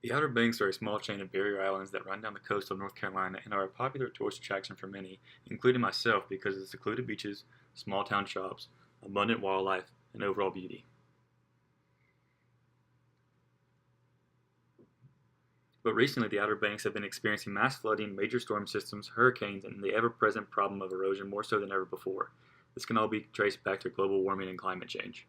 The Outer Banks are a small chain of barrier islands that run down the coast of North Carolina and are a popular tourist attraction for many, including myself, because of the secluded beaches, small town shops, abundant wildlife, and overall beauty. But recently, the Outer Banks have been experiencing mass flooding, major storm systems, hurricanes, and the ever-present problem of erosion more so than ever before. This can all be traced back to global warming and climate change.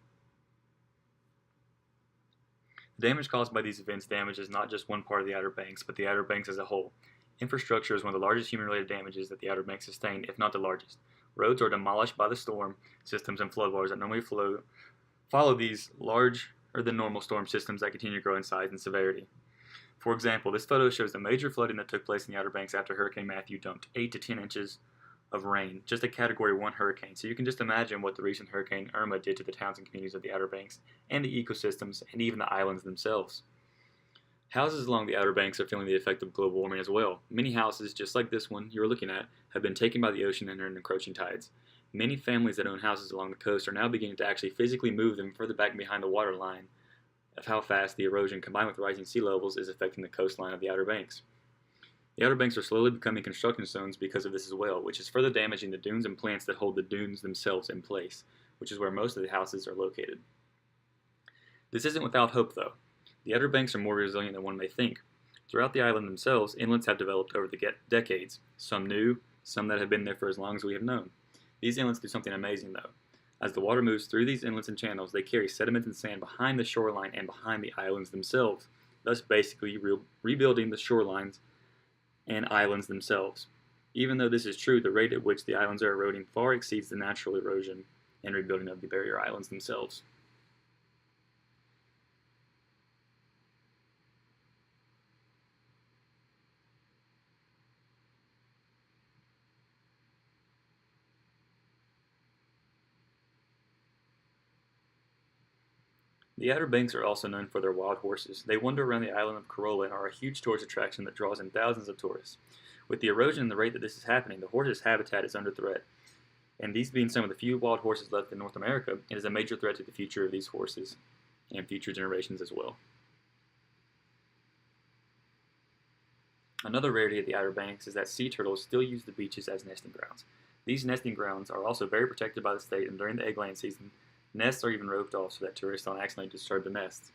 The damage caused by these events damages not just one part of the Outer Banks, but the Outer Banks as a whole. Infrastructure is one of the largest human-related damages that the Outer Banks sustain, if not the largest. Roads are demolished by the storm systems and floodwaters that normally follow these larger than normal storm systems that continue to grow in size and severity. For example, this photo shows the major flooding that took place in the Outer Banks after Hurricane Matthew dumped 8 to 10 inches of rain, just a Category 1 hurricane. So you can just imagine what the recent Hurricane Irma did to the towns and communities of the Outer Banks and the ecosystems and even the islands themselves. Houses along the Outer Banks are feeling the effect of global warming as well. Many houses, just like this one you're looking at, have been taken by the ocean and are in encroaching tides. Many families that own houses along the coast are now beginning to actually physically move them further back behind the water line of how fast the erosion combined with rising sea levels is affecting the coastline of the Outer Banks. The Outer Banks are slowly becoming construction zones because of this as well, which is further damaging the dunes and plants that hold the dunes themselves in place, which is where most of the houses are located. This isn't without hope, though. The Outer Banks are more resilient than one may think. Throughout the island themselves, inlets have developed over the decades, some new, some that have been there for as long as we have known. These inlets do something amazing, though. As the water moves through these inlets and channels, they carry sediment and sand behind the shoreline and behind the islands themselves, thus basically rebuilding the shorelines and islands themselves. Even though this is true, the rate at which the islands are eroding far exceeds the natural erosion and rebuilding of the barrier islands themselves. The Outer Banks are also known for their wild horses. They wander around the island of Corolla and are a huge tourist attraction that draws in thousands of tourists. With the erosion and the rate that this is happening, the horse's habitat is under threat. And these being some of the few wild horses left in North America, it is a major threat to the future of these horses and future generations as well. Another rarity of the Outer Banks is that sea turtles still use the beaches as nesting grounds. These nesting grounds are also very protected by the state, and during the egg laying season, nests are even roped off so that tourists don't accidentally disturb the nests.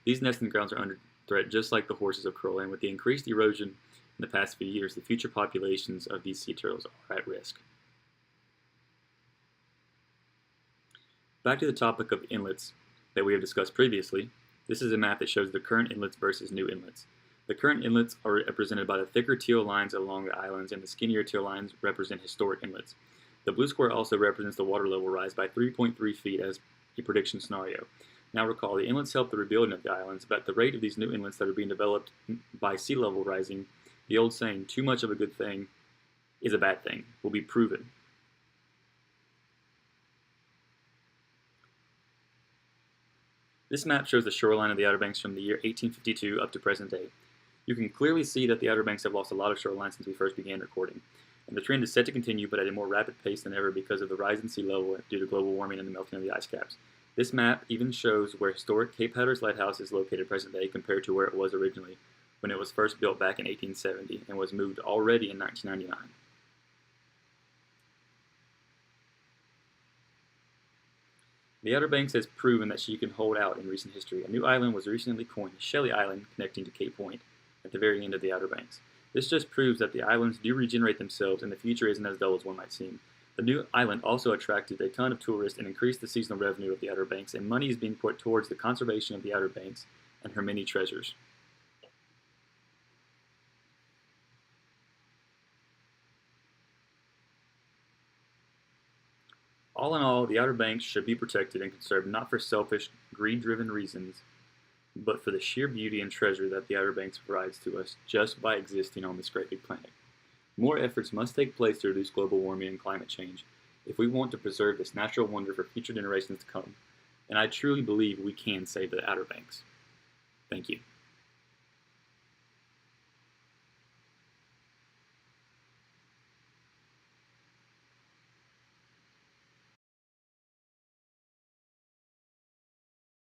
These nesting grounds are under threat just like the horses of Corolla, and with the increased erosion in the past few years, the future populations of these sea turtles are at risk. Back to the topic of inlets that we have discussed previously, this is a map that shows the current inlets versus new inlets. The current inlets are represented by the thicker teal lines along the islands, and the skinnier teal lines represent historic inlets. The blue square also represents the water level rise by 3.3 feet as a prediction scenario. Now recall, the inlets help the rebuilding of the islands, but at the rate of these new inlets that are being developed by sea level rising, the old saying, too much of a good thing is a bad thing, will be proven. This map shows the shoreline of the Outer Banks from the year 1852 up to present day. You can clearly see that the Outer Banks have lost a lot of shoreline since we first began recording. And the trend is set to continue, but at a more rapid pace than ever because of the rise in sea level due to global warming and the melting of the ice caps. This map even shows where historic Cape Hatteras Lighthouse is located present day compared to where it was originally, when it was first built back in 1870 and was moved already in 1999. The Outer Banks has proven that she can hold out in recent history. A new island was recently coined, Shelly Island, connecting to Cape Point at the very end of the Outer Banks. This just proves that the islands do regenerate themselves and the future isn't as dull as one might seem. The new island also attracted a ton of tourists and increased the seasonal revenue of the Outer Banks, and money is being put towards the conservation of the Outer Banks and her many treasures. All in all, the Outer Banks should be protected and conserved not for selfish, greed-driven reasons, but for the sheer beauty and treasure that the Outer Banks provides to us just by existing on this great big planet. More efforts must take place to reduce global warming and climate change if we want to preserve this natural wonder for future generations to come, and I truly believe we can save the Outer Banks. Thank you.